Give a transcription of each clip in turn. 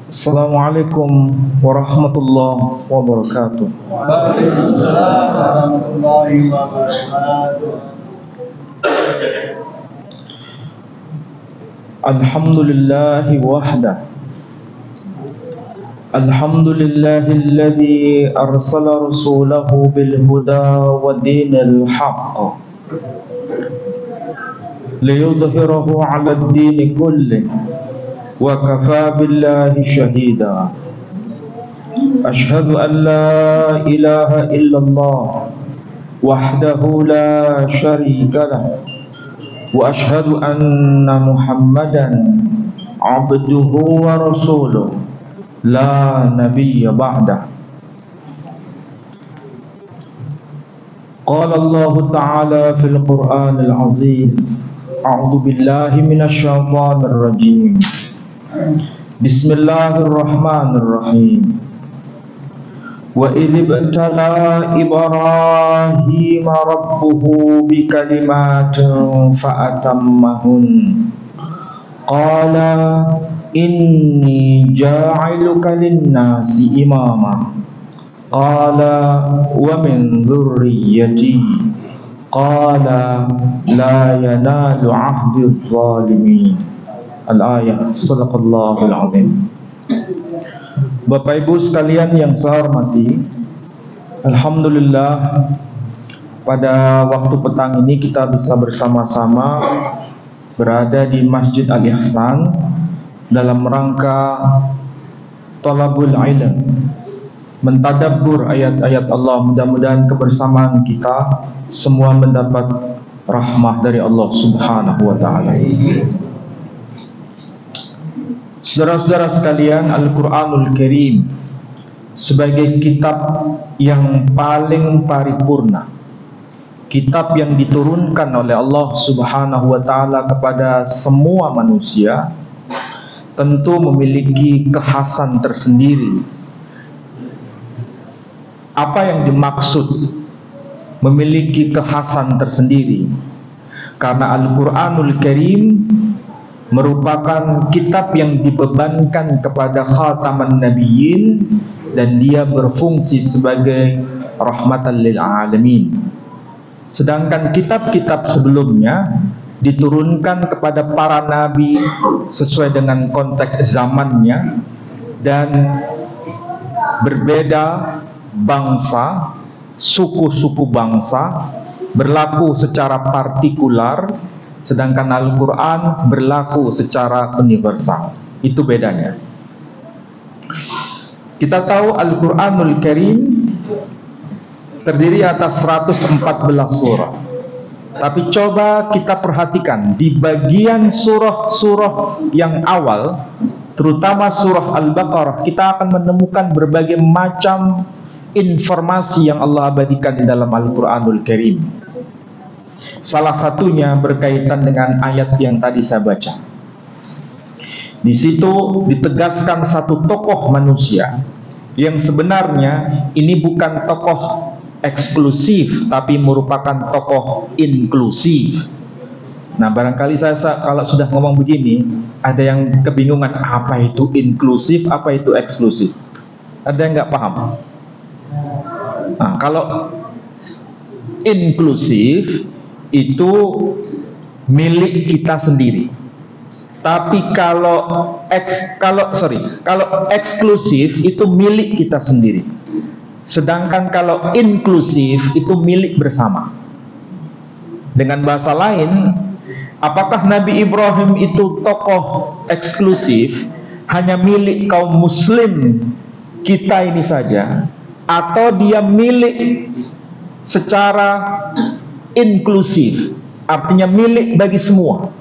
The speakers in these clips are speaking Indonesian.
Assalamualaikum warahmatullahi wabarakatuh. Waalaikumsalam warahmatullahi wabarakatuh. Alhamdulillahi wahda. Alhamdulillahilladzi arsala rasulahu bil huda wa dinil haqq liyudhhirahu 'ala ad-din kullih wa kafaa billahi shahida. Ashhadu an la ilaha illallah wahdahu la syarika lah wa ashhadu anna Muhammadan 'abduhu wa rasuluh la nabiyya ba'dah. Qala Allah Ta'ala fil Qur'anil 'aziz. A'udzu billahi minasy syaithanir rajim. Bismillahirrahmanirrahim. Wa idh ibtala Ibrahima rabbuhu bikalimatin fa'atammahun. Qala inni ja'iluka lin-nasi imama. Qala wa min dhurriyyati. Qala la yanalu 'ahdiz zalimin. Al-ayah. Shadaqallahul azim. Bapak Ibu sekalian yang saya hormati, alhamdulillah pada waktu petang ini kita bisa bersama-sama berada di Masjid Al-Ihsan dalam rangka thalabul ilm, mentadabbur ayat-ayat Allah. Mudah-mudahan kebersamaan kita semua mendapat rahmah dari Allah Subhanahu wa taala. Saudara-saudara sekalian, Al-Qur'anul Karim sebagai kitab yang paling paripurna, kitab yang diturunkan oleh Allah Subhanahu wa taala kepada semua manusia, tentu memiliki kekhasan tersendiri. Apa yang dimaksud memiliki kekhasan tersendiri? Karena Al-Qur'anul Karim merupakan kitab yang dibebankan kepada khataman nabiyyin dan dia berfungsi sebagai rahmatan lil alamin. Sedangkan kitab-kitab sebelumnya diturunkan kepada para nabi sesuai dengan konteks zamannya dan berbeda bangsa, suku-suku bangsa, berlaku secara partikular. Sedangkan Al-Quran berlaku secara universal. Itu bedanya. Kita tahu Al-Quranul Karim terdiri atas 114 surah. Tapi coba kita perhatikan di bagian surah-surah yang awal, terutama surah Al-Baqarah, kita akan menemukan berbagai macam informasi yang Allah abadikan di dalam Al-Quranul Karim. Salah satunya berkaitan dengan ayat yang tadi saya baca. Di situ ditegaskan satu tokoh manusia yang sebenarnya ini bukan tokoh eksklusif, tapi merupakan tokoh inklusif. Nah, barangkali saya kalau sudah ngomong begini, ada yang kebingungan apa itu inklusif, apa itu eksklusif. Ada yang nggak paham? Nah, kalau inklusif itu milik kita sendiri. Tapi kalau eksklusif itu milik kita sendiri. Sedangkan kalau inklusif itu milik bersama. Dengan bahasa lain, apakah Nabi Ibrahim itu tokoh eksklusif hanya milik kaum muslim kita ini saja, atau dia milik secara inklusif, artinya milik bagi semua?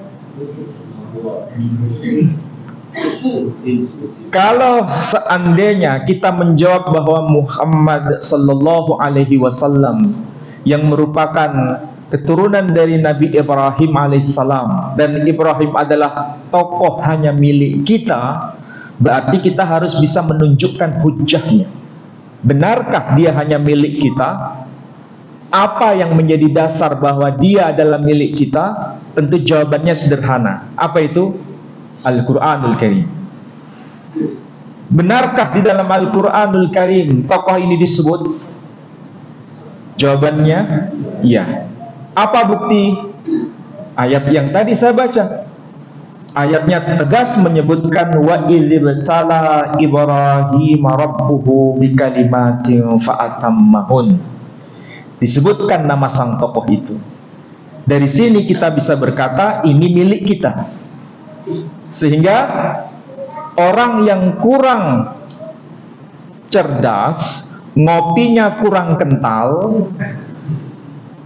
Kalau seandainya kita menjawab bahwa Muhammad sallallahu alaihi wasallam yang merupakan keturunan dari Nabi Ibrahim alaihissalam dan Ibrahim adalah tokoh hanya milik kita, berarti kita harus bisa menunjukkan hujjahnya. Benarkah dia hanya milik kita? Apa yang menjadi dasar bahwa dia adalah milik kita? Tentu jawabannya sederhana. Apa itu? Al-Quranul Karim. Benarkah di dalam Al-Quranul Karim tokoh ini disebut? Jawabannya iya. Apa bukti? Ayat yang tadi saya baca. Ayatnya tegas menyebutkan wa idzibtala Ibrahim rabbuhu bikalimatin fa'atammahun. Disebutkan nama sang tokoh itu. Dari sini kita bisa berkata ini milik kita. Sehingga orang yang kurang cerdas, ngopinya kurang kental,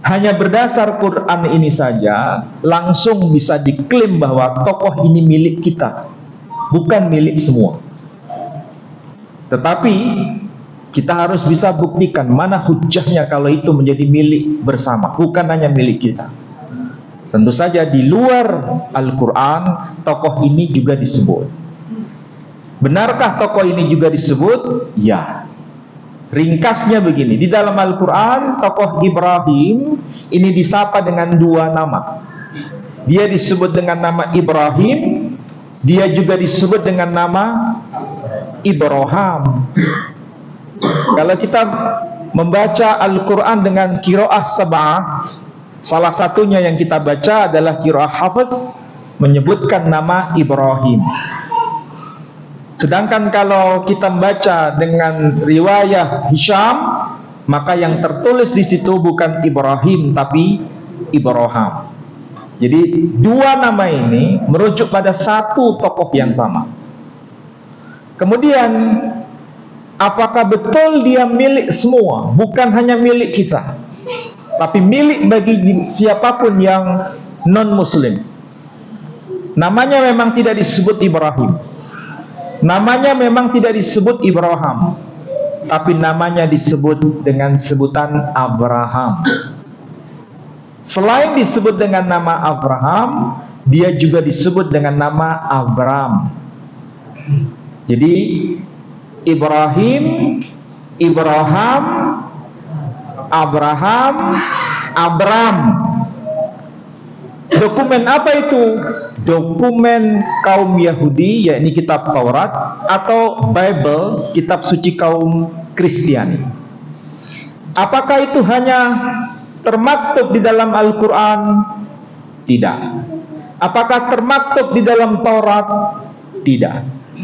hanya berdasar Quran ini saja langsung bisa diklaim bahwa tokoh ini milik kita, bukan milik semua. Tetapi kita harus bisa buktikan mana hujahnya kalau itu menjadi milik bersama, bukan hanya milik kita. Tentu saja di luar Al-Quran tokoh ini juga disebut. Benarkah tokoh ini juga disebut? Ya. Ringkasnya begini, di dalam Al-Quran tokoh Ibrahim ini disapa dengan dua nama. Dia disebut dengan nama Ibrahim, dia juga disebut dengan nama Ibrahim. Kalau kita membaca Al-Quran dengan qiraah sab'ah, salah satunya yang kita baca adalah qiraah Hafs, menyebutkan nama Ibrahim. Sedangkan kalau kita membaca dengan riwayah Hisham, maka yang tertulis di situ bukan Ibrahim tapi Ibrahim. Jadi dua nama ini merujuk pada satu tokoh yang sama. Kemudian apakah betul dia milik semua, bukan hanya milik kita, tapi milik bagi siapapun yang non-muslim? Namanya memang tidak disebut Ibrahim, namanya memang tidak disebut Ibrahim, tapi namanya disebut dengan sebutan Abraham. Selain disebut dengan nama Abraham, dia juga disebut dengan nama Abram. Jadi Ibrahim, Ibrahim, Abraham, Abram. Dokumen apa itu? Dokumen kaum Yahudi, yakni kitab Taurat, atau Bible, kitab suci kaum Kristiani. Apakah itu hanya termaktub di dalam Al-Quran? Tidak. Apakah termaktub di dalam Taurat? Tidak.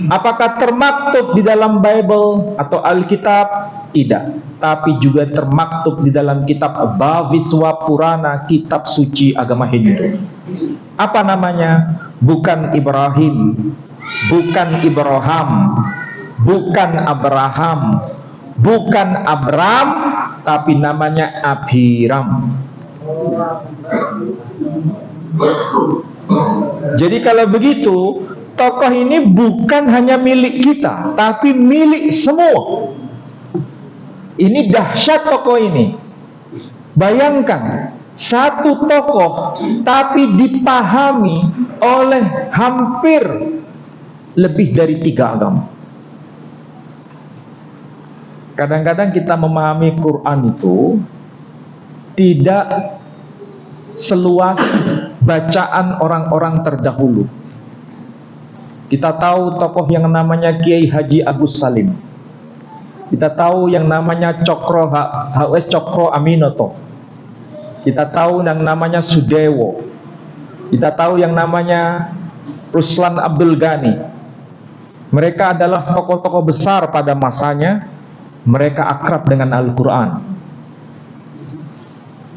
Apakah termaktub di dalam Bible atau Alkitab? Tidak. Tapi juga termaktub di dalam kitab Bhaviswa Purana, kitab suci agama Hindu. Apa namanya? Bukan Ibrahim, bukan Ibrahim, bukan Abraham, bukan Abram, tapi namanya Abiram. Jadi kalau begitu, tokoh ini bukan hanya milik kita, tapi milik semua. Ini dahsyat tokoh ini. Bayangkan, satu tokoh tapi dipahami oleh hampir lebih dari 3 agama. Kadang-kadang kita memahami Quran itu tidak seluas bacaan orang-orang terdahulu. Kita tahu tokoh yang namanya Kiai Haji Agus Salim. Kita tahu yang namanya H.W. Cokro Aminoto. Kita tahu yang namanya Sudewo. Kita tahu yang namanya Ruslan Abdul Ghani. Mereka adalah tokoh-tokoh besar pada masanya. Mereka akrab dengan Al-Quran.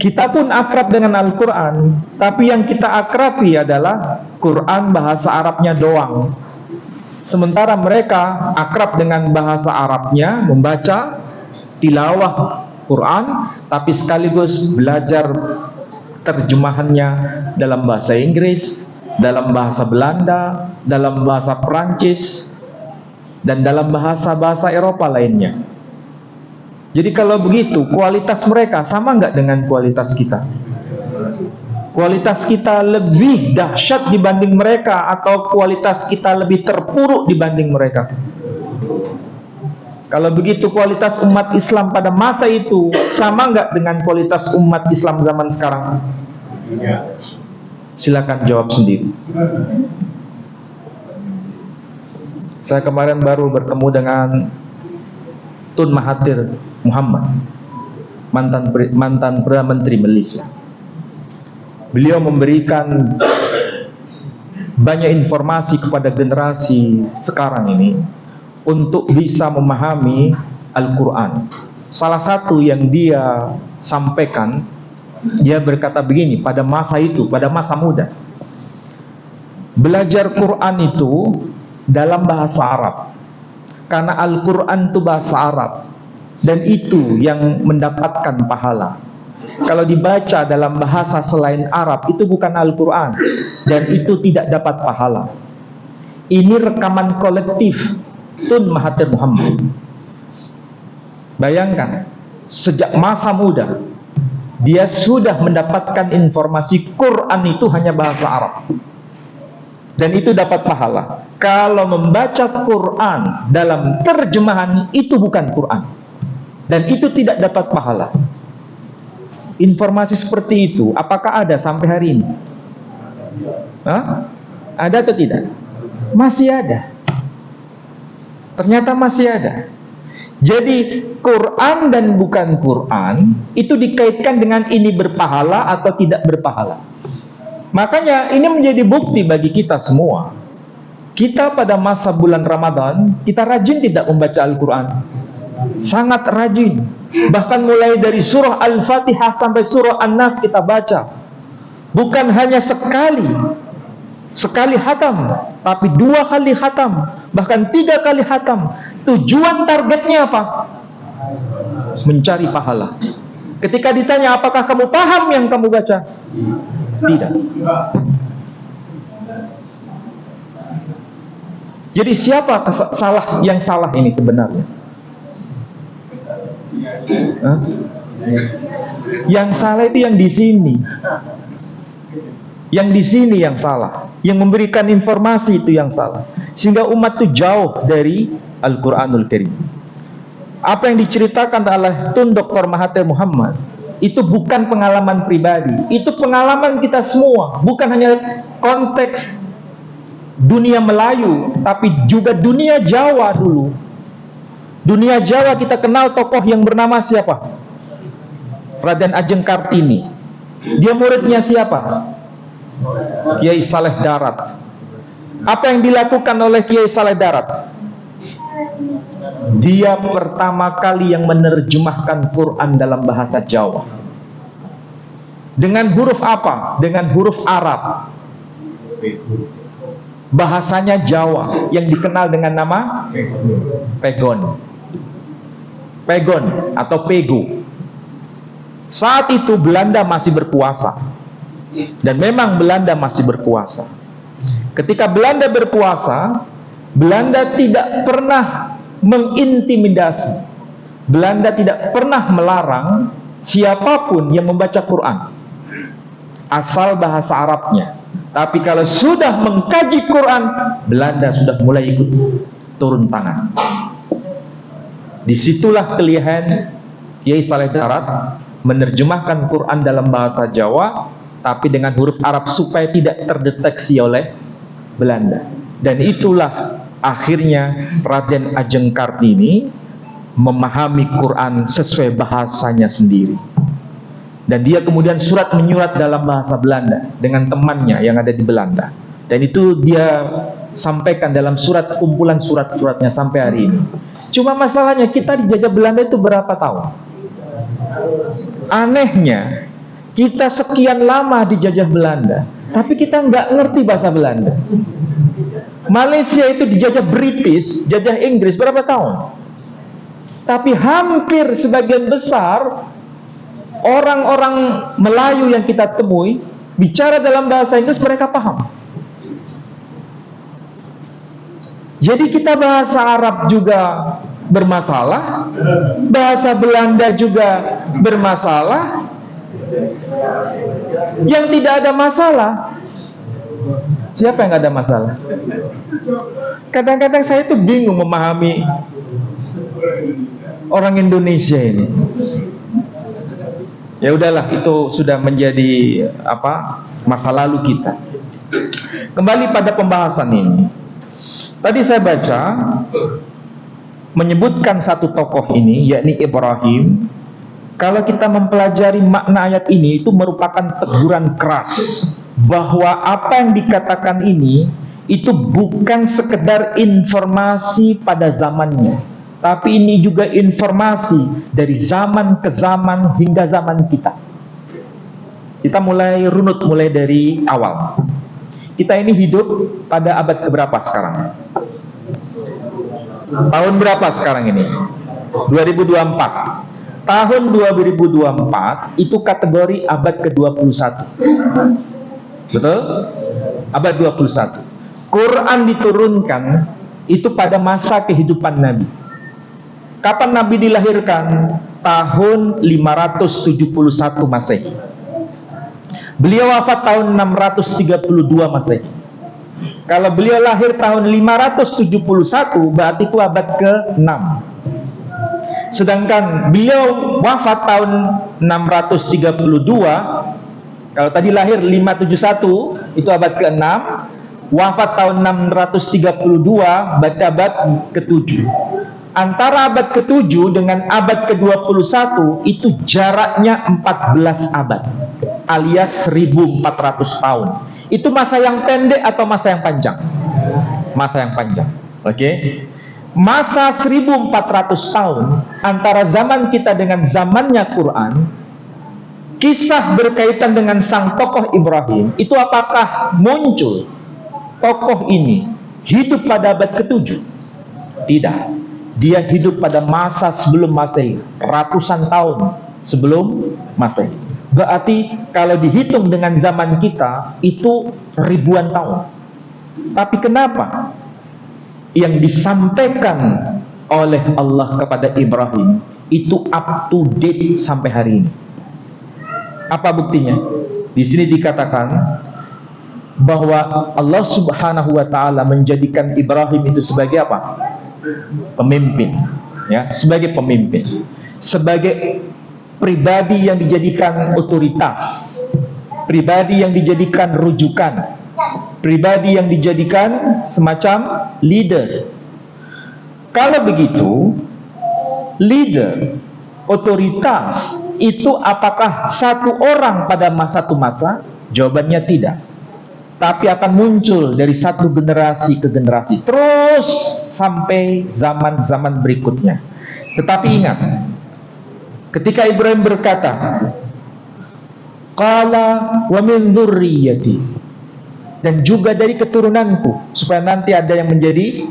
Kita pun akrab dengan Al-Quran, tapi yang kita akrabi adalah Quran bahasa Arabnya doang. Sementara mereka akrab dengan bahasa Arabnya, membaca tilawah Quran, tapi sekaligus belajar terjemahannya dalam bahasa Inggris, dalam bahasa Belanda, dalam bahasa Perancis, dan dalam bahasa-bahasa Eropa lainnya. Jadi kalau begitu, kualitas mereka sama nggak dengan kualitas kita? Kualitas kita lebih dahsyat dibanding mereka, atau kualitas kita lebih terpuruk dibanding mereka? Kalau begitu, kualitas umat Islam pada masa itu sama nggak dengan kualitas umat Islam zaman sekarang? Silakan jawab sendiri. Saya kemarin baru bertemu dengan Tun Mahathir Muhammad, mantan Perdana Menteri Malaysia. Beliau memberikan banyak informasi kepada generasi sekarang ini untuk bisa memahami Al-Quran. Salah satu yang dia sampaikan, dia berkata begini, pada masa itu, pada masa muda, belajar Quran itu dalam bahasa Arab, karena Al-Quran itu bahasa Arab, dan itu yang mendapatkan pahala. Kalau dibaca dalam bahasa selain Arab, itu bukan Al-Quran, dan itu tidak dapat pahala. Ini rekaman kolektif Tun Mahathir Muhammad. Bayangkan, sejak masa muda dia sudah mendapatkan informasi Quran itu hanya bahasa Arab, dan itu dapat pahala. Kalau membaca Quran dalam terjemahan, itu bukan Quran, dan itu tidak dapat pahala. Informasi seperti itu apakah ada sampai hari ini? Hah? Ada atau tidak? Masih ada. Ternyata masih ada. Jadi Quran dan bukan Quran itu dikaitkan dengan ini berpahala atau tidak berpahala. Makanya ini menjadi bukti bagi kita semua. Kita pada masa bulan Ramadan, kita rajin tidak membaca Al-Quran? Sangat rajin. Bahkan mulai dari surah Al-Fatihah sampai surah An-Nas kita baca. Bukan hanya sekali khatam, tapi 2 kali khatam, bahkan 3 kali khatam. Tujuan targetnya apa? Mencari pahala. Ketika ditanya, apakah kamu paham yang kamu baca? Tidak. Jadi siapa yang salah ini sebenarnya? Hah? Yang salah itu yang di sini. Yang di sini yang salah. Yang memberikan informasi itu yang salah. Sehingga umat itu jauh dari Al-Quranul Karim. Apa yang diceritakan oleh Tun Dr. Mahathir Muhammad itu bukan pengalaman pribadi, itu pengalaman kita semua. Bukan hanya konteks dunia Melayu, tapi juga dunia Jawa dulu. Dunia Jawa kita kenal tokoh yang bernama siapa? Raden Ajeng Kartini. Dia muridnya siapa? Kiai Saleh Darat. Apa yang dilakukan oleh Kiai Saleh Darat? Dia pertama kali yang menerjemahkan Quran dalam bahasa Jawa. Dengan huruf apa? Dengan huruf Arab. Bahasanya Jawa, yang dikenal dengan nama Pegon. Pegon atau Pego. Saat itu Belanda masih berkuasa. Dan memang Belanda masih berkuasa. Ketika Belanda berkuasa, Belanda tidak pernah mengintimidasi. Belanda tidak pernah melarang siapapun yang membaca Quran, asal bahasa Arabnya. Tapi kalau sudah mengkaji Quran, Belanda sudah mulai ikut turun tangan. Disitulah kelihan Kiai Saleh Darat menerjemahkan Quran dalam bahasa Jawa, tapi dengan huruf Arab supaya tidak terdeteksi oleh Belanda. Dan itulah akhirnya Raden Ajeng Kartini memahami Quran sesuai bahasanya sendiri. Dan dia kemudian menyurat dalam bahasa Belanda dengan temannya yang ada di Belanda. Dan itu dia sampaikan dalam kumpulan surat-suratnya sampai hari ini. Cuma masalahnya kita dijajah Belanda itu berapa tahun? Anehnya, kita sekian lama dijajah Belanda, tapi kita nggak ngerti bahasa Belanda. Malaysia itu dijajah British, jajah Inggris berapa tahun? Tapi hampir sebagian besar orang-orang Melayu yang kita temui bicara dalam bahasa Inggris, mereka paham. Jadi kita bahasa Arab juga bermasalah, bahasa Belanda juga bermasalah. Yang tidak ada masalah, siapa yang nggak ada masalah? Kadang-kadang saya tuh bingung memahami orang Indonesia ini. Ya udahlah, itu sudah menjadi masa lalu kita. Kembali pada pembahasan ini. Tadi saya baca menyebutkan satu tokoh ini, yakni Ibrahim. Kalau kita mempelajari makna ayat ini, itu merupakan teguran keras bahwa apa yang dikatakan ini itu bukan sekedar informasi pada zamannya, tapi ini juga informasi dari zaman ke zaman hingga zaman kita. Kita mulai runut, mulai dari awal. Kita ini hidup pada abad keberapa sekarang? Tahun berapa sekarang ini? 2024. Tahun 2024 itu kategori abad ke-21. Betul? Abad 21. Quran diturunkan itu pada masa kehidupan Nabi. Kapan Nabi dilahirkan? Tahun 571 Masehi. Beliau wafat tahun 632 Masehi. Kalau beliau lahir tahun 571, berarti itu abad ke-6. Sedangkan beliau wafat tahun 632. Kalau tadi lahir 571, itu abad ke-6. Wafat tahun 632, berarti abad ke-7. Antara abad ke-7 dengan abad ke-21 itu jaraknya 14 abad, alias 1400 tahun. Itu masa yang pendek atau masa yang panjang? Masa yang panjang. Oke. Masa 1400 tahun antara zaman kita dengan zamannya Quran, kisah berkaitan dengan sang tokoh Ibrahim, itu apakah muncul tokoh ini hidup pada abad ke-7? Tidak. Dia hidup pada masa sebelum Masehi, ratusan tahun sebelum Masehi. Berarti kalau dihitung dengan zaman kita itu ribuan tahun. Tapi kenapa yang disampaikan oleh Allah kepada Ibrahim itu up to date sampai hari ini? Apa buktinya? Di sini dikatakan bahwa Allah Subhanahu wa taala menjadikan Ibrahim itu sebagai apa? Pemimpin, ya, sebagai pemimpin, sebagai pribadi yang dijadikan otoritas, pribadi yang dijadikan rujukan, pribadi yang dijadikan semacam leader. Kalau begitu, leader, otoritas itu apakah satu orang pada satu masa? Jawabannya tidak. Tapi akan muncul dari satu generasi ke generasi, terus sampai zaman-zaman berikutnya. Tetapi ingat, ketika Ibrahim berkata, qala wa min dzurriyyati, dan juga dari keturunanku, supaya nanti ada yang menjadi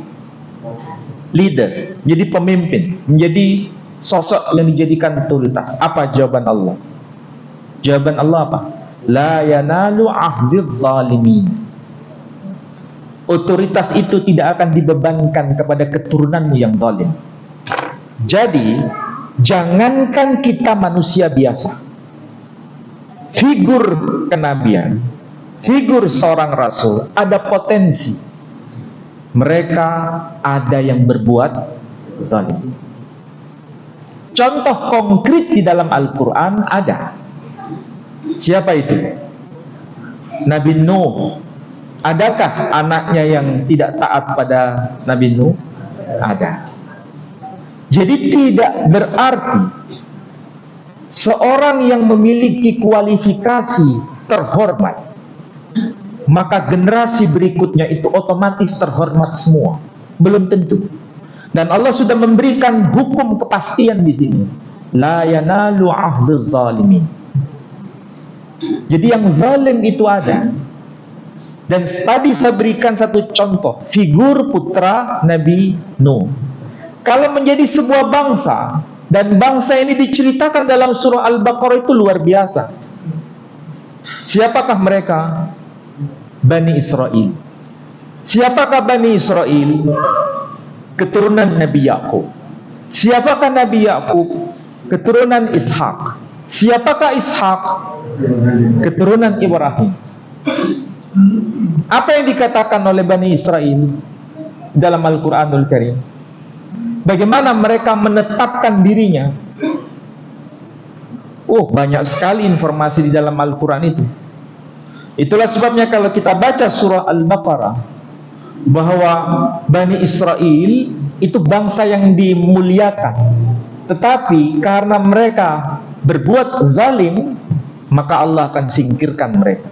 leader, menjadi pemimpin, menjadi sosok yang dijadikan otoritas. Apa jawaban Allah? Jawaban Allah apa? La yanalu ahdiz zalimin. Otoritas itu tidak akan dibebankan kepada keturunanmu yang zalim. Jadi, jangankan kita manusia biasa, figur kenabian, figur seorang rasul, ada potensi mereka ada yang berbuat zalim. Contoh konkret di dalam Al-Quran ada. Siapa itu? Nabi Nuh. Adakah anaknya yang tidak taat pada Nabi Nuh? Ada. Jadi tidak berarti seorang yang memiliki kualifikasi terhormat, maka generasi berikutnya itu otomatis terhormat semua. Belum tentu. Dan Allah sudah memberikan hukum kepastian di sini. La yanalu ahdziz zalimin. Jadi yang zalim itu ada. Dan tadi saya berikan satu contoh, figur putra Nabi Nuh. Kalau menjadi sebuah bangsa, dan bangsa ini diceritakan dalam surah Al-Baqarah itu luar biasa. Siapakah mereka? Bani Israel. Siapakah Bani Israel? Keturunan Nabi Yakub. Siapakah Nabi Yakub? Keturunan Ishak. Siapakah Ishak? Keturunan Ibrahim. Apa yang dikatakan oleh Bani Israel dalam Al-Quranul Karim? Bagaimana mereka menetapkan dirinya? Banyak sekali informasi di dalam Al-Quran itu. Itulah sebabnya kalau kita baca surah Al-Baqarah, bahwa Bani Israel itu bangsa yang dimuliakan, tetapi karena mereka berbuat zalim, maka Allah akan singkirkan mereka.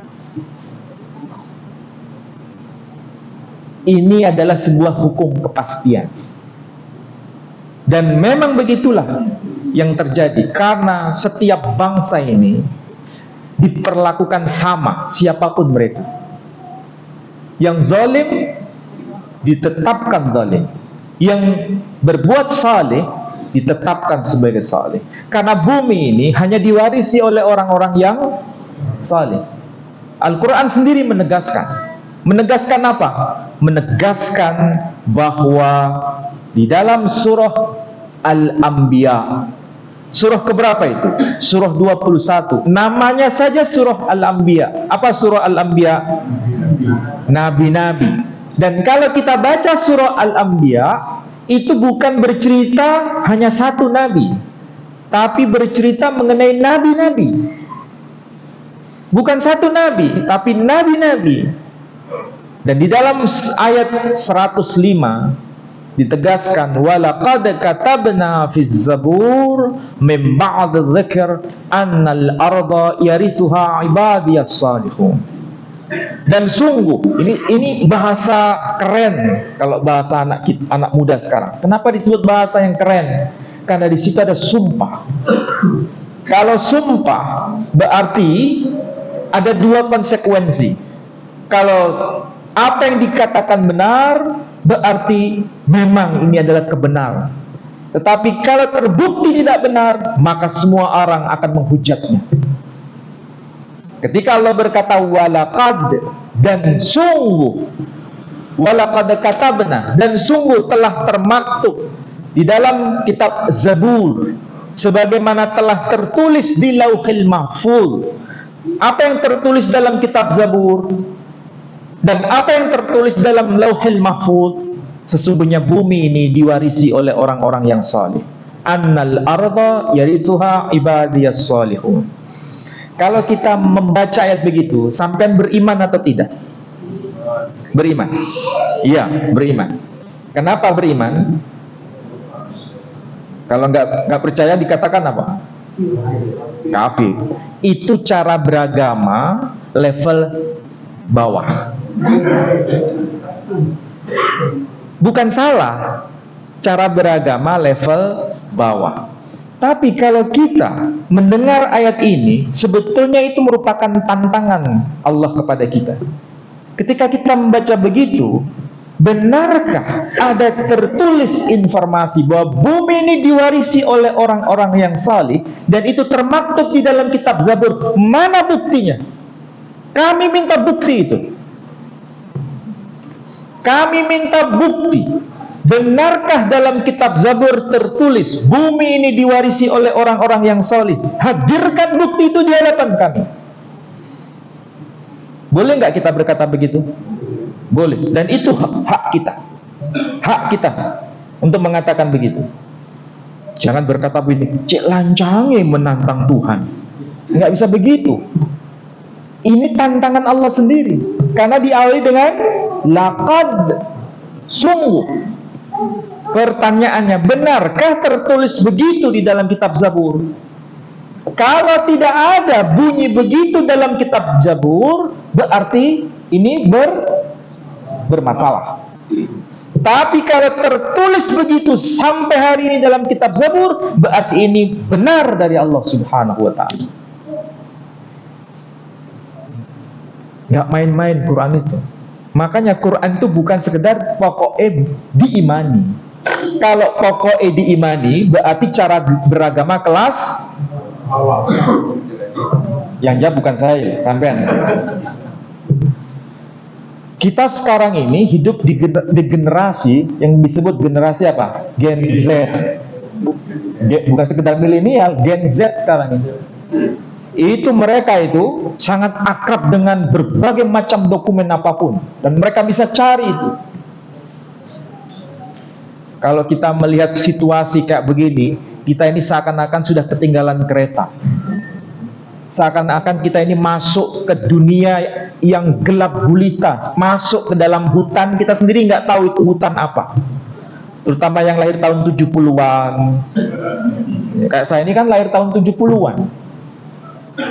Ini adalah sebuah hukum kepastian. Dan memang begitulah yang terjadi, karena setiap bangsa ini diperlakukan sama siapapun mereka. Yang zalim ditetapkan zalim, yang berbuat saleh ditetapkan sebagai saleh. Karena bumi ini hanya diwarisi oleh orang-orang yang saleh. Al-Quran sendiri menegaskan apa? Menegaskan bahwa di dalam surah Al-Anbiya, surah keberapa itu? Surah 21. Namanya saja surah Al-Anbiya. Apa surah Al-Anbiya? Nabi-nabi. Dan kalau kita baca surah Al-Anbiya, itu bukan bercerita hanya satu nabi, tapi bercerita mengenai nabi-nabi. Bukan satu nabi, tapi nabi-nabi. Dan di dalam ayat 105 ditegaskan, walaqad katabna fiz zabur min ba'd dzikr annal arda yarithuha ibadiyas salihun. Dan sungguh ini bahasa keren kalau bahasa anak muda sekarang. Kenapa disebut bahasa yang keren? Karena di situ ada sumpah. Kalau sumpah berarti ada dua konsekuensi. Kalau apa yang dikatakan benar, berarti memang ini adalah kebenaran. Tetapi kalau terbukti tidak benar, maka semua orang akan menghujatnya. Ketika Allah berkata walaqad, dan sungguh, walaqad katabna, dan sungguh telah termaktub di dalam kitab Zabur, sebagaimana telah tertulis di Lauhil Mahfuz. Apa yang tertulis dalam kitab Zabur dan apa yang tertulis dalam Lauhil Mahfuz? Sesungguhnya bumi ini diwarisi oleh orang-orang yang saleh. Annal arda yarithuha ibadiyas salihun. Kalau kita membaca ayat begitu, sampean beriman atau tidak? Beriman. Iya, beriman. Kenapa beriman? Kalau nggak percaya dikatakan apa? Kafir. Itu cara beragama level bawah. Bukan salah cara beragama level bawah. Tapi kalau kita mendengar ayat ini, sebetulnya itu merupakan tantangan Allah kepada kita. Ketika kita membaca begitu, benarkah ada tertulis informasi bahwa bumi ini diwarisi oleh orang-orang yang salih, dan itu termaktub di dalam kitab Zabur? Mana buktinya? Kami minta bukti itu. Kami minta bukti. Benarkah dalam kitab Zabur tertulis bumi ini diwarisi oleh orang-orang yang salih? Hadirkan bukti itu di hadapan kami. Boleh nggak kita berkata begitu? Boleh. Dan itu hak kita. Hak kita untuk mengatakan begitu. Jangan berkata begini, cek lancange menantang Tuhan. Nggak bisa begitu. Ini tantangan Allah sendiri. Karena diawali dengan laqad, sungguh. Pertanyaannya, benarkah tertulis begitu di dalam kitab Zabur? Kalau tidak ada bunyi begitu dalam kitab Zabur, berarti ini bermasalah. Tapi kalau tertulis begitu sampai hari ini dalam kitab Zabur, berarti ini benar dari Allah Subhanahu wa ta'ala. Gak main-main Quran itu. Makanya Quran itu bukan sekedar pokoknya diimani. Kalau pokoknya diimani, berarti cara beragama kelas awal. Yang jawab bukan saya, sampean. Kita sekarang ini hidup di generasi yang disebut generasi apa? Gen Z. Bukan sekedar milenial, Gen Z sekarang ini. Itu mereka itu sangat akrab dengan berbagai macam dokumen apapun, dan mereka bisa cari itu. Kalau kita melihat situasi kayak begini, kita ini seakan-akan sudah ketinggalan kereta. Seakan-akan kita ini masuk ke dunia yang gelap gulita, masuk ke dalam hutan, kita sendiri nggak tahu itu hutan apa. Terutama yang lahir tahun 70-an. Kayak saya ini kan lahir tahun 70-an.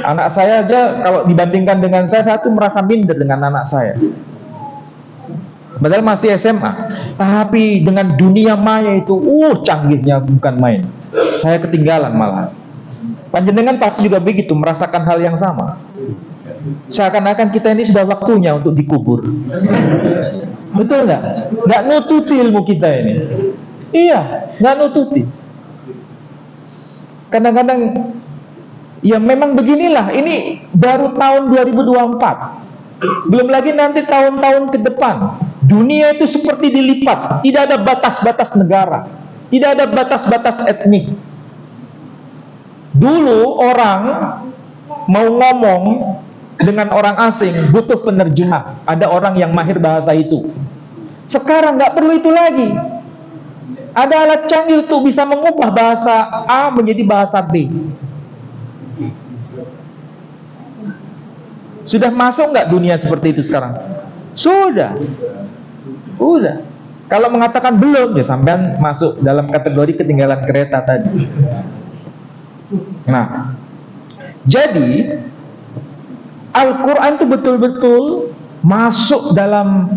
Anak saya aja kalau dibandingkan dengan saya tuh merasa minder dengan anak saya. Padahal masih SMA. Tapi dengan dunia maya itu, canggihnya bukan main. Saya ketinggalan malah. Panjenengan pasti juga begitu, merasakan hal yang sama. Seakan-akan kita ini sudah waktunya untuk dikubur. Betul nggak? Nggak nututi ilmu kita ini. Iya, nggak nututi. Kadang-kadang, ya memang beginilah. Ini baru tahun 2024. Belum lagi nanti tahun-tahun ke depan. Dunia itu seperti dilipat. Tidak ada batas-batas negara. Tidak ada batas-batas etnik. Dulu orang mau ngomong dengan orang asing butuh penerjemah. Ada orang yang mahir bahasa itu. Sekarang nggak perlu itu lagi. Ada alat canggih untuk bisa mengubah bahasa A menjadi bahasa B. Sudah masuk nggak dunia seperti itu sekarang? Sudah. Kalau mengatakan belum, ya sampean masuk dalam kategori ketinggalan kereta tadi. Nah, jadi Al-Quran itu betul-betul masuk dalam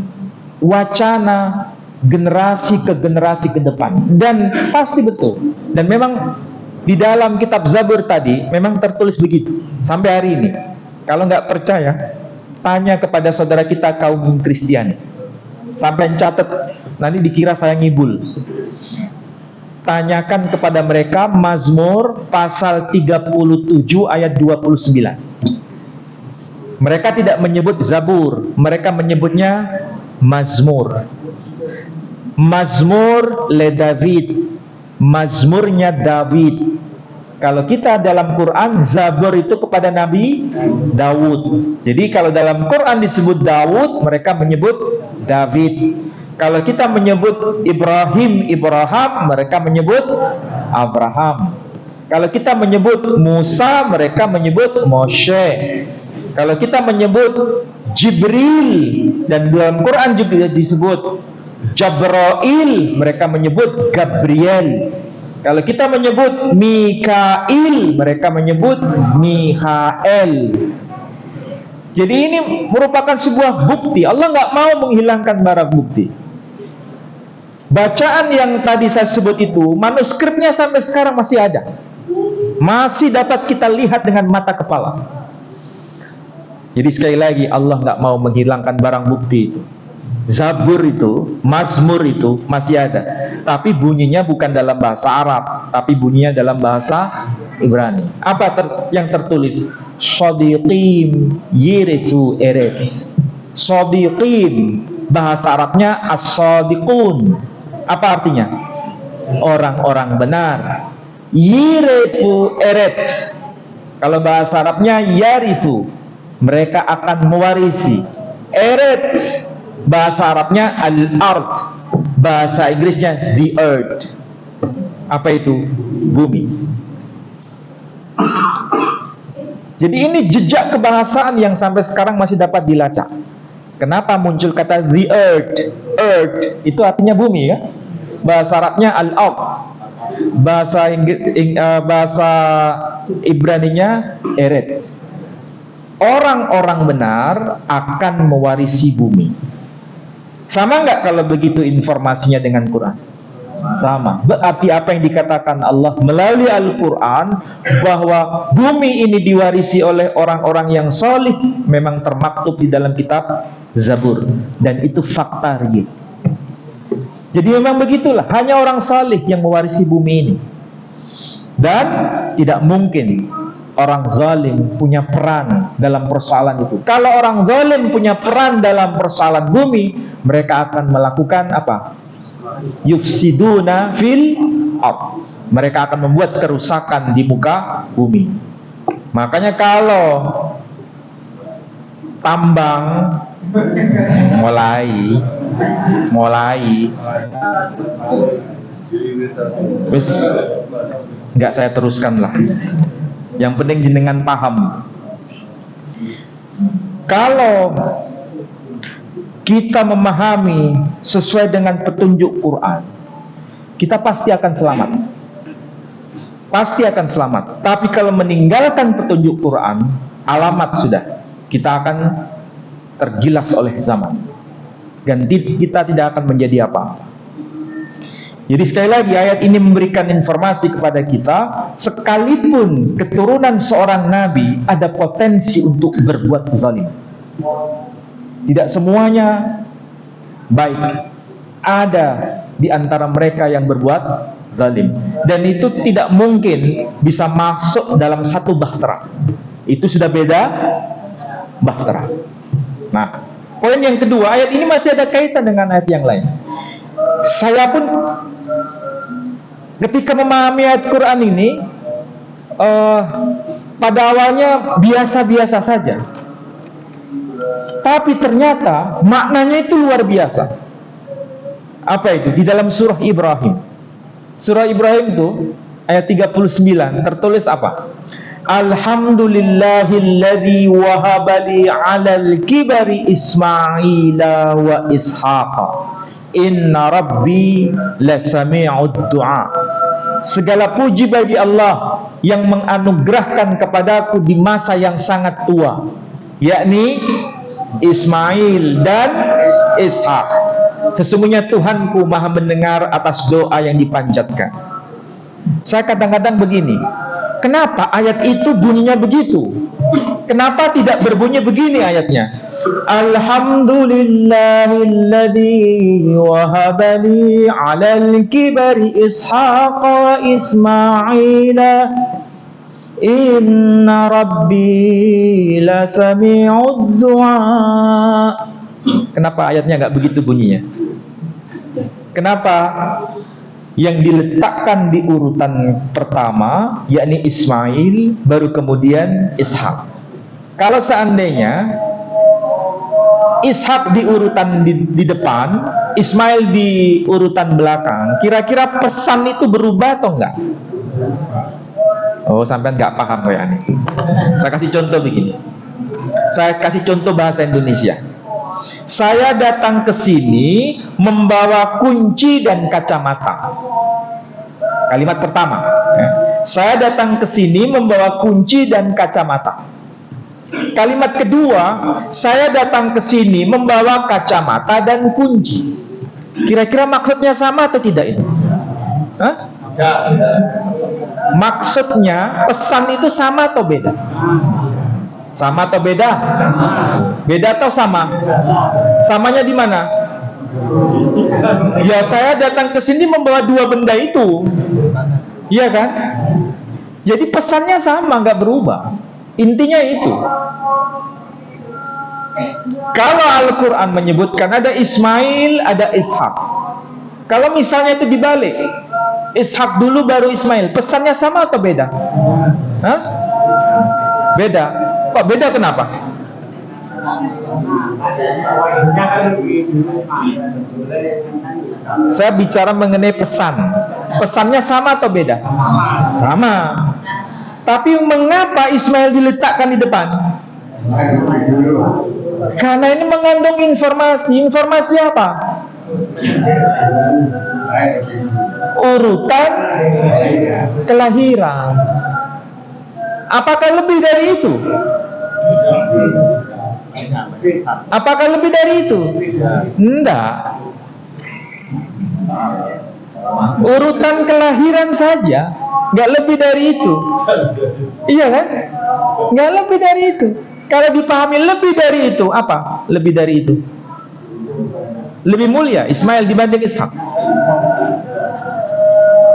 wacana generasi ke depan. Dan pasti betul. Dan memang di dalam kitab Zabur tadi memang tertulis begitu sampai hari ini. Kalau nggak percaya, tanya kepada saudara kita kaum Kristiani. Sampai catat, nanti dikira saya ngibul. Tanyakan kepada mereka Mazmur pasal 37 ayat 29. Mereka tidak menyebut Zabur, mereka menyebutnya Mazmur. Mazmur le David, Mazmurnya David. Kalau kita dalam Quran, Zabur itu kepada Nabi Daud. Jadi kalau dalam Quran disebut Daud, mereka menyebut David. Kalau kita menyebut Ibrahim, mereka menyebut Abraham. Kalau kita menyebut Musa, mereka menyebut Moshe. Kalau kita menyebut Jibril, dan dalam Quran juga disebut Jabrail, mereka menyebut Gabriel. Kalau kita menyebut Mikail, mereka menyebut Mikhael. Jadi ini merupakan sebuah bukti. Allah nggak mau menghilangkan barang bukti. Bacaan yang tadi saya sebut itu, manuskripnya sampai sekarang masih ada. Masih dapat kita lihat dengan mata kepala. Jadi sekali lagi, Allah nggak mau menghilangkan barang bukti itu. Zabur itu, Mazmur itu masih ada. Tapi bunyinya bukan dalam bahasa Arab, tapi bunyinya dalam bahasa Ibrani. Apa yang tertulis? Shadiqim yirithu eretz. Shadiqim, bahasa Arabnya as-sadiqun. Apa artinya? Orang-orang benar. Yirithu eretz. Kalau bahasa Arabnya yarithu, mereka akan mewarisi. Eretz, bahasa Arabnya al-ard, bahasa Inggrisnya the earth. Apa itu? Bumi. Jadi ini jejak kebahasaan yang sampai sekarang masih dapat dilacak. Kenapa muncul kata the earth? Earth itu artinya bumi ya. Bahasa Arabnya al-ard. Bahasa Ibraninya eretz. Orang-orang benar akan mewarisi bumi. Sama nggak kalau begitu informasinya dengan Quran? Sama. Berarti apa yang dikatakan Allah melalui Al-Quran, bahwa bumi ini diwarisi oleh orang-orang yang solih, memang termaktub di dalam kitab Zabur. Dan itu fakta real. Jadi memang begitulah, hanya orang salih yang mewarisi bumi ini. Dan tidak mungkin orang zalim punya peran dalam persoalan itu. Kalau orang zalim punya peran dalam persoalan bumi, mereka akan melakukan apa? Yufsiduna fil ard. Mereka akan membuat kerusakan di muka bumi. Makanya kalau tambang mulai wis nggak saya teruskan lah. Yang penting jenengan paham. Kalau kita memahami sesuai dengan petunjuk Quran, kita pasti akan selamat. Pasti akan selamat. Tapi kalau meninggalkan petunjuk Quran, alamat sudah. Kita akan tergilas oleh zaman. Dan kita tidak akan menjadi apa-apa. Jadi sekali lagi ayat ini memberikan informasi kepada kita, sekalipun keturunan seorang nabi ada potensi untuk berbuat zalim. Tidak semuanya baik. Ada di antara mereka yang berbuat zalim. Dan itu tidak mungkin bisa masuk dalam satu bahtera. Itu sudah beda bahtera. Nah, poin yang kedua, ayat ini masih ada kaitan dengan ayat yang lain. Saya pun ketika memahami ayat Quran ini, pada awalnya biasa-biasa saja. Tapi ternyata maknanya itu luar biasa. Apa itu? Di dalam surah Ibrahim. Surah Ibrahim itu ayat 39 tertulis apa? Alhamdulillahilladzi wahabali 'alal kibari Ismaila wa Ishaqa. Inna rabbi lasami'ud du'a. Segala puji bagi Allah yang menganugerahkan kepadaku di masa yang sangat tua, yakni Ismail dan Ishak. Sesungguhnya Tuhanku maha mendengar atas doa yang dipanjatkan. Saya kadang-kadang begini, kenapa ayat itu bunyinya begitu? Kenapa tidak berbunyi begini ayatnya? Alhamdulillahilladzi wahabali 'alal kibari Ishaqa wa Ismaila. Inna rabbi lasami'ud du'a. Kenapa ayatnya nggak begitu bunyinya? Kenapa yang diletakkan di urutan pertama yakni Ismail, baru kemudian Ishak? Kalau seandainya Ishak di urutan di depan, Ismail di urutan belakang, kira-kira pesan itu berubah atau enggak? Oh, sampai nggak paham kayak ini. Saya kasih contoh begini. Saya kasih contoh bahasa Indonesia. Saya datang ke sini membawa kunci dan kacamata. Kalimat pertama. Saya datang ke sini membawa kunci dan kacamata. Kalimat kedua, saya datang ke sini membawa kacamata dan kunci. Kira-kira maksudnya sama atau tidak ini? Hah? Maksudnya pesan itu sama atau beda? Sama atau beda? Beda atau sama? Samanya di mana? Ya, saya datang ke sini membawa dua benda itu. Iya kan? Jadi pesannya sama, nggak berubah. Intinya itu. Kalau Al-Quran menyebutkan ada Ismail, ada Ishak. Kalau misalnya itu dibalik, Ishak dulu baru Ismail, pesannya sama atau beda? Hah? Beda. Kok beda kenapa? Saya bicara mengenai pesan. Pesannya sama atau beda? Sama. Tapi mengapa Ismail diletakkan di depan? Karena ini mengandung informasi. Informasi apa? Urutan kelahiran. Apakah lebih dari itu? Apakah lebih dari itu? Enggak. Urutan kelahiran saja, nggak lebih dari itu. Iya kan? Nggak lebih dari itu. Kalau dipahami lebih dari itu, apa? Lebih dari itu. Lebih mulia Ismail dibanding Ishak.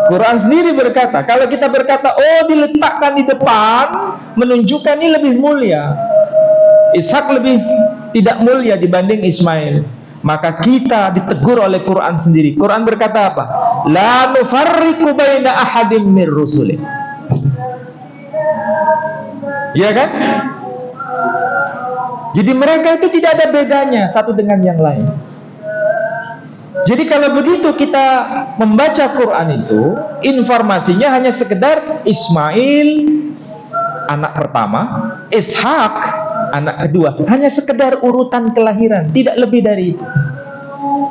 Quran sendiri berkata, kalau kita berkata, oh diletakkan di depan, menunjukkan ini lebih mulia. Ishak lebih tidak mulia dibanding Ismail. Maka kita ditegur oleh Quran sendiri. Quran berkata apa? La nufarriqu baina ahadim mir rusulih. Ya kan? Jadi mereka itu tidak ada bedanya satu dengan yang lain. Jadi kalau begitu kita membaca Quran itu, informasinya hanya sekedar Ismail anak pertama, Ishak anak kedua. Hanya sekedar urutan kelahiran, tidak lebih dari itu.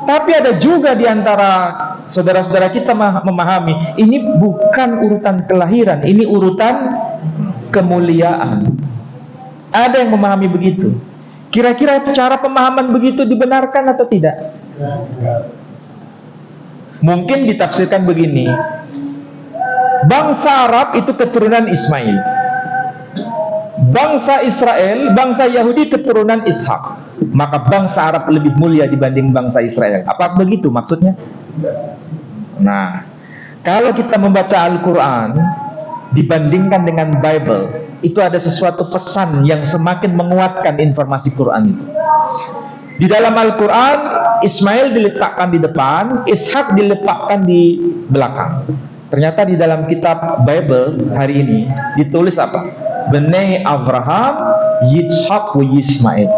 Tapi ada juga di antara saudara-saudara kita memahami, ini bukan urutan kelahiran, ini urutan kemuliaan. Ada yang memahami begitu. Kira-kira cara pemahaman begitu dibenarkan atau tidak? Mungkin ditafsirkan begini. Bangsa Arab itu keturunan Ismail. Bangsa Israel, bangsa Yahudi keturunan Ishak. Maka bangsa Arab lebih mulia dibanding bangsa Israel. Apa begitu maksudnya? Nah, kalau kita membaca Al-Quran dibandingkan dengan Bible, itu ada sesuatu pesan yang semakin menguatkan informasi Quran itu. Di dalam Al-Quran, Ismail diletakkan di depan, Ishak diletakkan di belakang. Ternyata di dalam kitab Bible hari ini ditulis apa? Bnei Abraham, Yitzhak wa Ismail.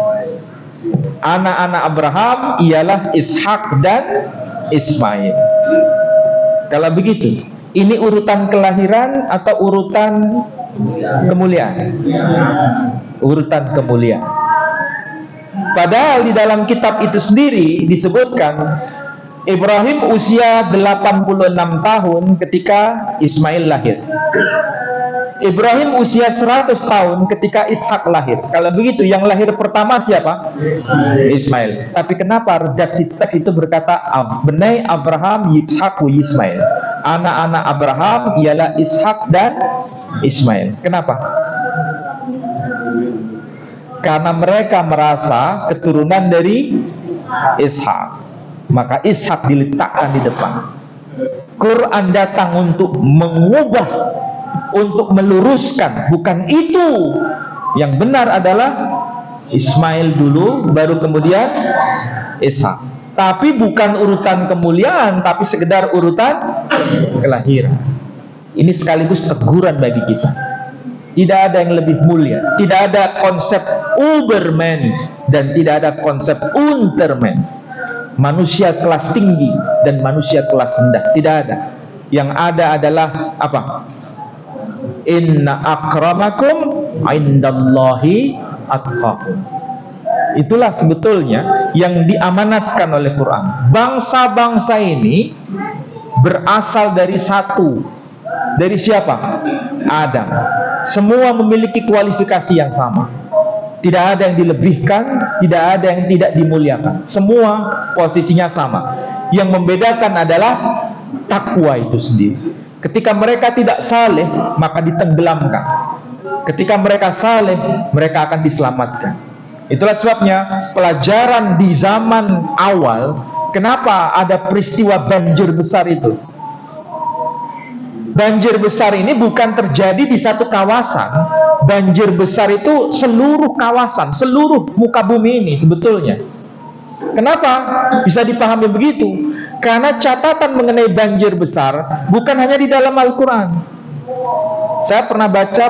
Anak-anak Abraham ialah Ishak dan Ismail. Kalau begitu, ini urutan kelahiran atau urutan kemuliaan? Urutan kemuliaan. Padahal di dalam kitab itu sendiri disebutkan Ibrahim usia 86 tahun ketika Ismail lahir. Ibrahim usia 100 tahun ketika Ishak lahir. Kalau begitu, yang lahir pertama siapa? Ismail. Tapi kenapa redaksi teks itu berkata Bnei Abraham, Yitzhak, wa Ismail? Anak-anak Abraham ialah Ishak dan Ismail. Kenapa? Karena mereka merasa keturunan dari Ishak. Maka Ishak diletakkan di depan. Quran datang untuk mengubah, untuk meluruskan. Bukan itu. Yang benar adalah Ismail dulu, baru kemudian Ishak. Tapi bukan urutan kemuliaan, tapi sekedar urutan kelahiran. Ini sekaligus teguran bagi kita. Tidak ada yang lebih mulia. Tidak ada konsep Ubermensch dan tidak ada konsep Untermensch. Manusia kelas tinggi dan manusia kelas rendah. Tidak ada. Yang ada adalah apa? Inna akramakum indallahi atqakum. Itulah sebetulnya yang diamanatkan oleh Quran. Bangsa-bangsa ini berasal dari satu. Dari siapa? Adam. Semua memiliki kualifikasi yang sama. Tidak ada yang dilebihkan, tidak ada yang tidak dimuliakan. Semua posisinya sama. Yang membedakan adalah takwa itu sendiri. Ketika mereka tidak saleh, maka ditenggelamkan. Ketika mereka saleh, mereka akan diselamatkan. Itulah sebabnya pelajaran di zaman awal, kenapa ada peristiwa banjir besar itu? Banjir besar ini bukan terjadi di satu kawasan. Banjir besar itu seluruh kawasan, seluruh muka bumi ini sebetulnya. Kenapa bisa dipahami begitu? Karena catatan mengenai banjir besar bukan hanya di dalam Al-Quran. Saya pernah baca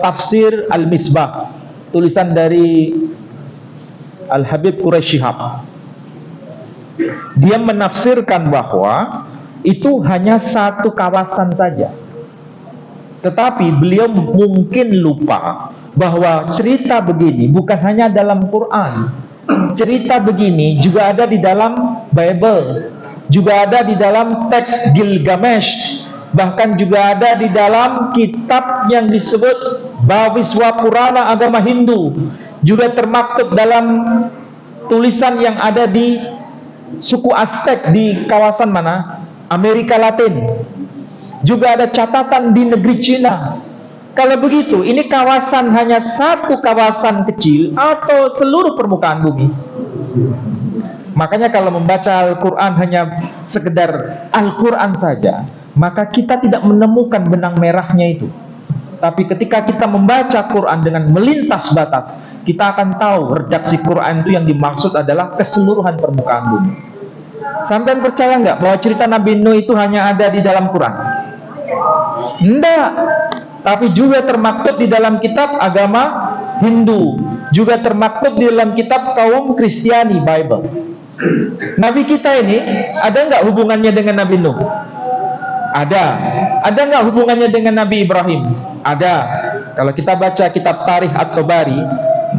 tafsir Al-Misbah, tulisan dari Al-Habib Quraish Shihab. Dia menafsirkan bahwa itu hanya satu kawasan saja. Tetapi beliau mungkin lupa bahwa cerita begini bukan hanya dalam Quran. Cerita begini juga ada di dalam Bible, juga ada di dalam teks Gilgamesh, bahkan juga ada di dalam kitab yang disebut Bhaviswa Purana agama Hindu, juga termaktub dalam tulisan yang ada di suku Aztec di kawasan mana? Amerika Latin. Juga ada catatan di negeri Cina. Kalau begitu, ini kawasan hanya satu kawasan kecil atau seluruh permukaan bumi? Makanya kalau membaca Al-Quran hanya sekedar Al-Quran saja, maka kita tidak menemukan benang merahnya itu. Tapi ketika kita membaca Quran dengan melintas batas, kita akan tahu redaksi Quran itu yang dimaksud adalah keseluruhan permukaan bumi. Sampai percaya nggak bahwa cerita Nabi Nuh itu hanya ada di dalam Quran? Tidak. Tapi juga termaktub di dalam kitab agama Hindu, juga termaktub di dalam kitab kaum Kristiani, Bible. Nabi kita ini ada nggak hubungannya dengan Nabi Nuh? Ada. Ada nggak hubungannya dengan Nabi Ibrahim? Ada. Kalau kita baca kitab Tarikh At-Tabari,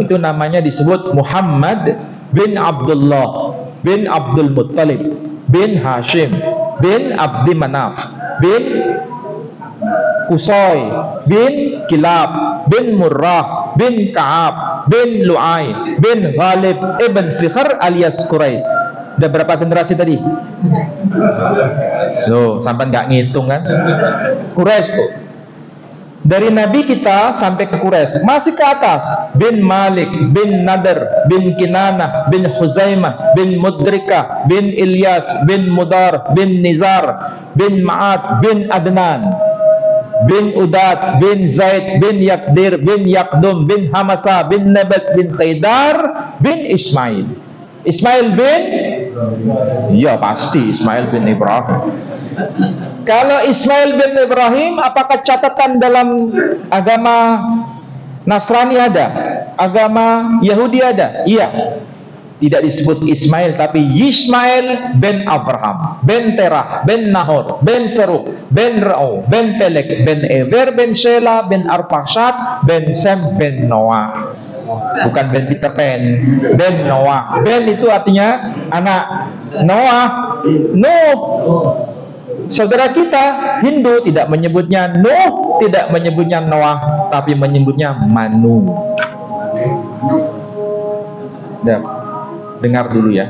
itu namanya disebut Muhammad bin Abdullah bin Abdul Muttalib bin Hashim bin Abdi Manaf bin Qusay bin Kilab bin Murrah bin Ka'ab bin Lu'ay bin Ghalib ibn Fikhr alias Quraisy. Udah berapa generasi tadi? Loh, sampai nggak ngitung kan? Quraisy tuh. Dari Nabi kita sampai ke Quraisy, masih ke atas. Bin Malik, bin Nadr, bin Kinanah, bin Khuzaimah, bin Mudrikah, bin Ilyas, bin Mudar, bin Nizar, bin Ma'ad, bin Adnan, bin Udat, bin Zaid, bin Yakdir, bin Yakdum, bin Hamasa, bin Nabat, bin Khaydar, bin Ismail. Ismail bin? Ya pasti Ismail bin Ibrahim. Kalau Ismail bin Ibrahim, apakah catatan dalam agama Nasrani ada? Agama Yahudi ada? Iya. Tidak disebut Ismail, tapi Yismail bin Abraham, bin Terah, bin Nahor, bin Seruk, bin Ra'u, bin Pelek, bin Ever, bin Shela, bin Arpakshad, bin Sem, bin Noah. Bukan bin Peter Pan, bin Noah. Ben itu artinya anak. Noah, Nuh. Saudara kita Hindu tidak menyebutnya Nuh, tidak menyebutnya Noah, tapi menyebutnya Manu. Dengar dulu ya.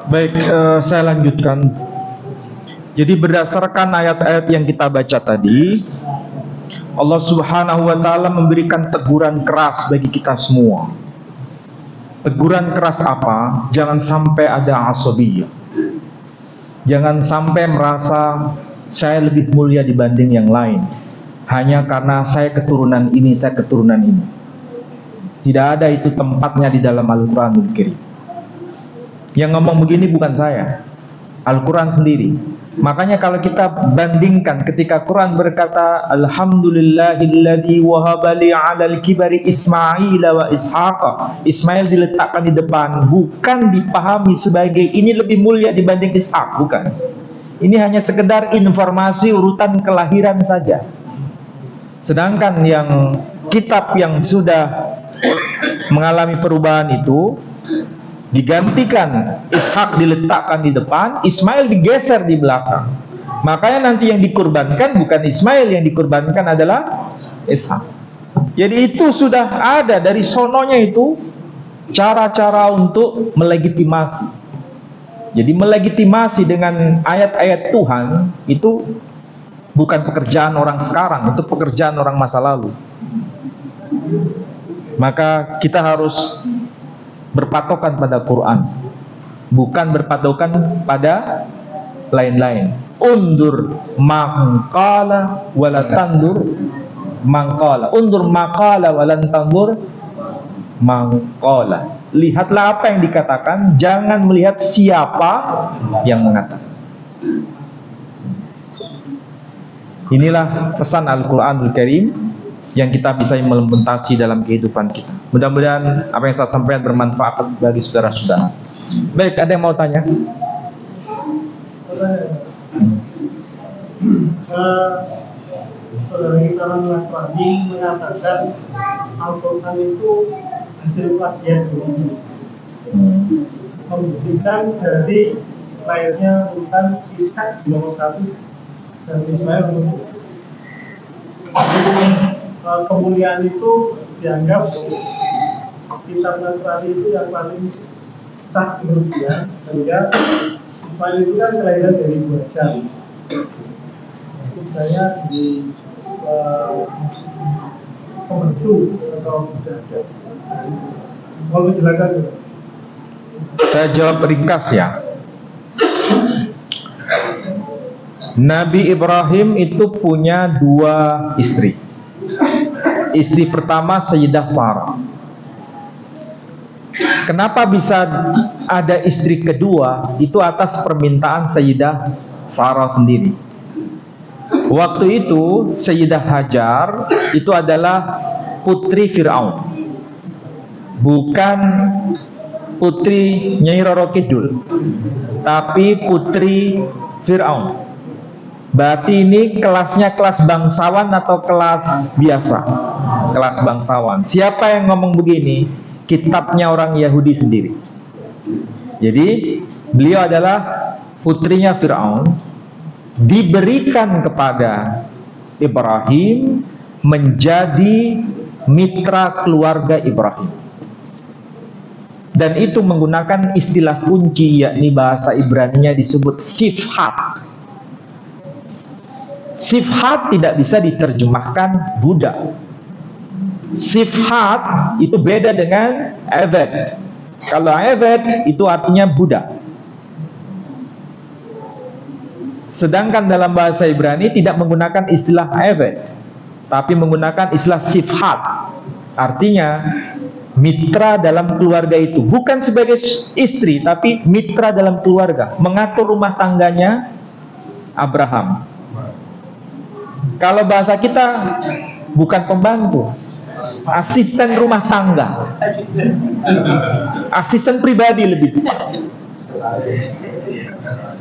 Baik, saya lanjutkan. Jadi berdasarkan ayat-ayat yang kita baca tadi, Allah Subhanahu wa taala memberikan teguran keras bagi kita semua. Teguran keras apa? Jangan sampai ada asabiyah. Jangan sampai merasa saya lebih mulia dibanding yang lain hanya karena saya keturunan ini, saya keturunan ini. Tidak ada itu tempatnya di dalam Al-Quranul Karim. Yang ngomong begini bukan saya, Al-Quran sendiri. Makanya kalau kita bandingkan ketika Quran berkata Alhamdulillahilladzi wahabali 'alal kibari Ismail wa Ishaq. Ismail diletakkan di depan, bukan dipahami sebagai ini lebih mulia dibanding Ishaq, bukan. Ini hanya sekedar informasi urutan kelahiran saja. Sedangkan yang kitab yang sudah mengalami perubahan itu digantikan, Ishak diletakkan di depan, Ismail digeser di belakang. Makanya nanti yang dikurbankan bukan Ismail, yang dikurbankan adalah Ishak. Jadi itu sudah ada dari sononya itu cara-cara untuk melegitimasi. Jadi melegitimasi dengan ayat-ayat Tuhan itu bukan pekerjaan orang sekarang, itu pekerjaan orang masa lalu. Maka kita harus berpatokan pada Quran, bukan berpatokan pada lain-lain. Undur maqala wala tandur maqala. Undur maqala wala tandur maqala. Lihatlah apa yang dikatakan, jangan melihat siapa yang mengatakan. Inilah pesan Al-Quranul Karim yang kita bisa implementasi dalam kehidupan kita. Mudah-mudahan apa yang saya sampaikan bermanfaat bagi saudara-saudara. Baik, ada yang mau tanya? Saudara kita Nasrani mengatakan Al-Quran itu hasil plagiat dulu, membuktikan dari lahirnya urutan Ishak nomor 1 dan Ismail nomor 2. Kemuliaan itu dianggap kitab Nasrani itu yang paling sah menurut dia, sehingga Ismail itu kan kelahiran dari dua jam. Itu saya di pembantu atau budak. Mau menjelaskan juga? Saya jawab ringkas ya. Nabi Ibrahim itu punya 2 istri. Istri pertama Sayyidah Sarah. Kenapa bisa ada istri kedua? Itu atas permintaan Sayyidah Sarah sendiri. Waktu itu Sayyidah Hajar itu adalah putri Fir'aun, bukan putri Nyai Roro Kidul, tapi putri Fir'aun. Berarti ini kelasnya kelas bangsawan atau kelas biasa? Kelas bangsawan. Siapa yang ngomong begini? Kitabnya orang Yahudi sendiri. Jadi beliau adalah putrinya Fir'aun, diberikan kepada Ibrahim menjadi mitra keluarga Ibrahim. Dan itu menggunakan istilah kunci, yakni bahasa Ibraninya disebut sifhat. Sifhat tidak bisa diterjemahkan budak. Sifhat itu beda dengan eved. Kalau eved itu artinya budak. Sedangkan dalam bahasa Ibrani tidak menggunakan istilah eved, tapi menggunakan istilah sifhat. Artinya mitra dalam keluarga itu, bukan sebagai istri, tapi mitra dalam keluarga, mengatur rumah tangganya Abraham. Kalau bahasa kita bukan pembantu, asisten rumah tangga, asisten pribadi lebih tepat.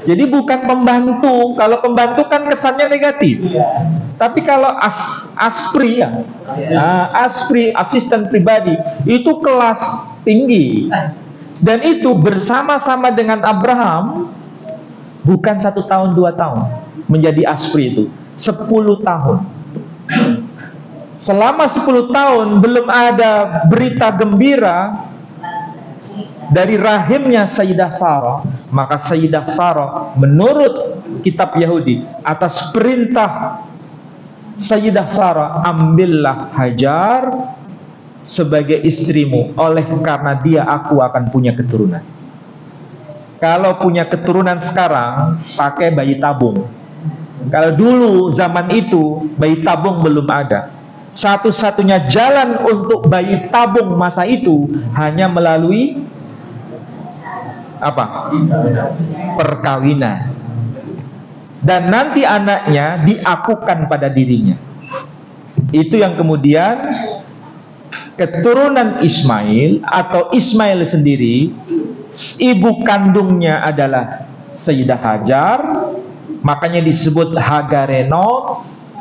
Jadi bukan pembantu. Kalau pembantu kan kesannya negatif. Tapi kalau aspri ya, aspri, asisten pribadi, itu kelas tinggi. Dan itu bersama-sama dengan Abraham, bukan 1 tahun 2 tahun menjadi aspri itu 10 tahun. Selama 10 tahun belum ada berita gembira dari rahimnya Sayyidah Sarah, maka Sayyidah Sarah menurut kitab Yahudi atas perintah Sayyidah Sarah, ambillah Hajar sebagai istrimu, oleh karena dia aku akan punya keturunan. Kalau punya keturunan sekarang pakai bayi tabung. Kalau dulu zaman itu bayi tabung belum ada. Satu-satunya jalan untuk bayi tabung masa itu hanya melalui apa? Perkawinan. Dan nanti anaknya diakukan pada dirinya. Itu yang kemudian keturunan Ismail atau Ismail sendiri, ibu kandungnya adalah Sayyidah Hajar, makanya disebut Hagarenos.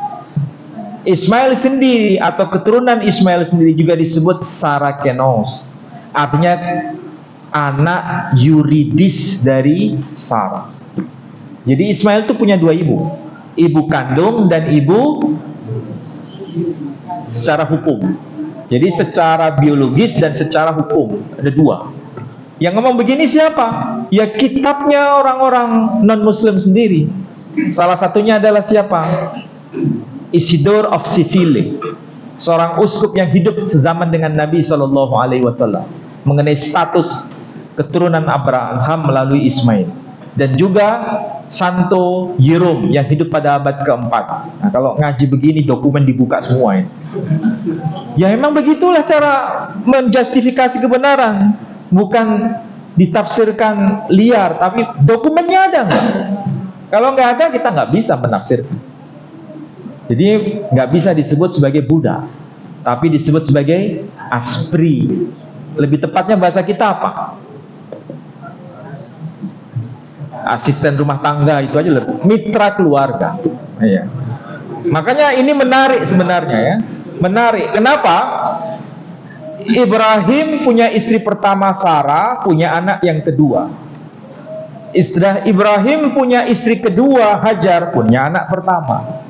Ismail sendiri atau keturunan Ismail sendiri juga disebut Sarakenos, artinya anak yuridis dari Sarah. Jadi Ismail itu punya dua ibu, ibu kandung dan ibu secara hukum. Jadi secara biologis dan secara hukum ada dua. Yang ngomong begini siapa? Ya kitabnya orang-orang non-Muslim sendiri. Salah satunya adalah siapa? Isidore of Seville, seorang uskup yang hidup sezaman dengan Nabi SAW, mengenai status keturunan Abraham melalui Ismail. Dan juga Santo Jerome yang hidup pada abad keempat. Nah, kalau ngaji begini dokumen dibuka semua ini. Ya emang begitulah cara menjustifikasi kebenaran, bukan ditafsirkan liar, tapi dokumennya ada nggak? Kalau nggak ada kita nggak bisa menafsirkan. Jadi nggak bisa disebut sebagai Buddha, tapi disebut sebagai Aspri. Lebih tepatnya bahasa kita apa? Asisten rumah tangga itu aja loh, mitra keluarga. Iya. Makanya ini menarik sebenarnya ya. Menarik. Kenapa? Ibrahim punya istri pertama Sarah, punya anak yang kedua. Ibrahim punya istri kedua Hajar, punya anak pertama.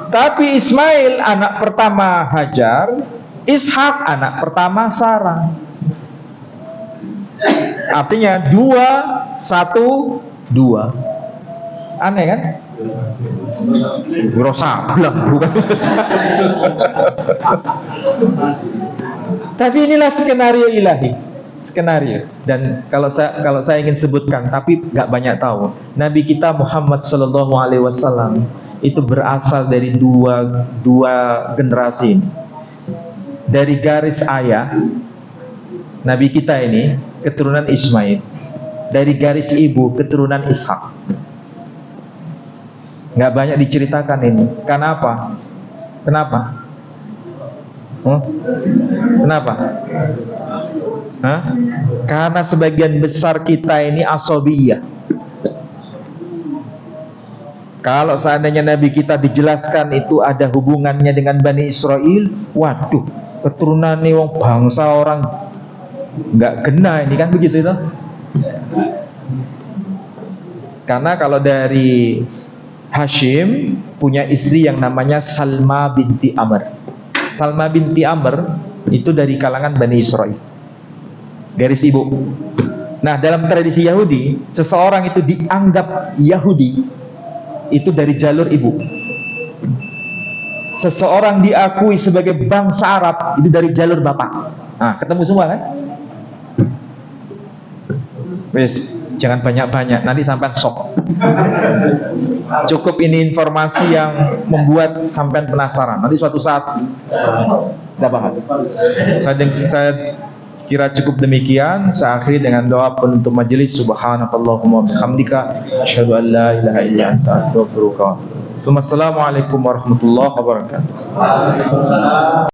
Tapi Ismail anak pertama Hajar, Ishak anak pertama Sarah. Artinya 2, 1, 2. Aneh kan? Berosablah bukan. Tapi inilah skenario ilahi. Skenario. Dan kalau saya ingin sebutkan, tapi nggak banyak tahu. Nabi kita Muhammad SAW itu berasal dari dua generasi ini. Dari garis ayah Nabi kita ini keturunan Ismail, dari garis ibu keturunan Ishak. Nggak banyak diceritakan ini. Kenapa? Kenapa? Kenapa? Karena sebagian besar kita ini asobiyah. Kalau seandainya Nabi kita dijelaskan itu ada hubungannya dengan Bani Israel, waduh, keturunan nih wong bangsa orang nggak kena ini kan begitu itu. Karena kalau dari Hashim punya istri yang namanya Salma binti Amr. Salma binti Amr itu dari kalangan Bani Israel, garis ibu. Nah, dalam tradisi Yahudi, seseorang itu dianggap Yahudi itu dari jalur ibu. Seseorang diakui sebagai bangsa Arab itu dari jalur bapak. Nah, ketemu semua kan? Wes, jangan banyak-banyak, nanti sampai sok. Cukup ini informasi yang membuat sampai penasaran. Nanti suatu saat kita bahas. Saya kira cukup demikian. Saya akhiri dengan doa penutup majelis. Subhanakallahumma bihamdika asyhadu an la ilaha illa anta astaghfiruka wa atubu ilaik. Wassalamualaikum warahmatullahi wabarakatuh.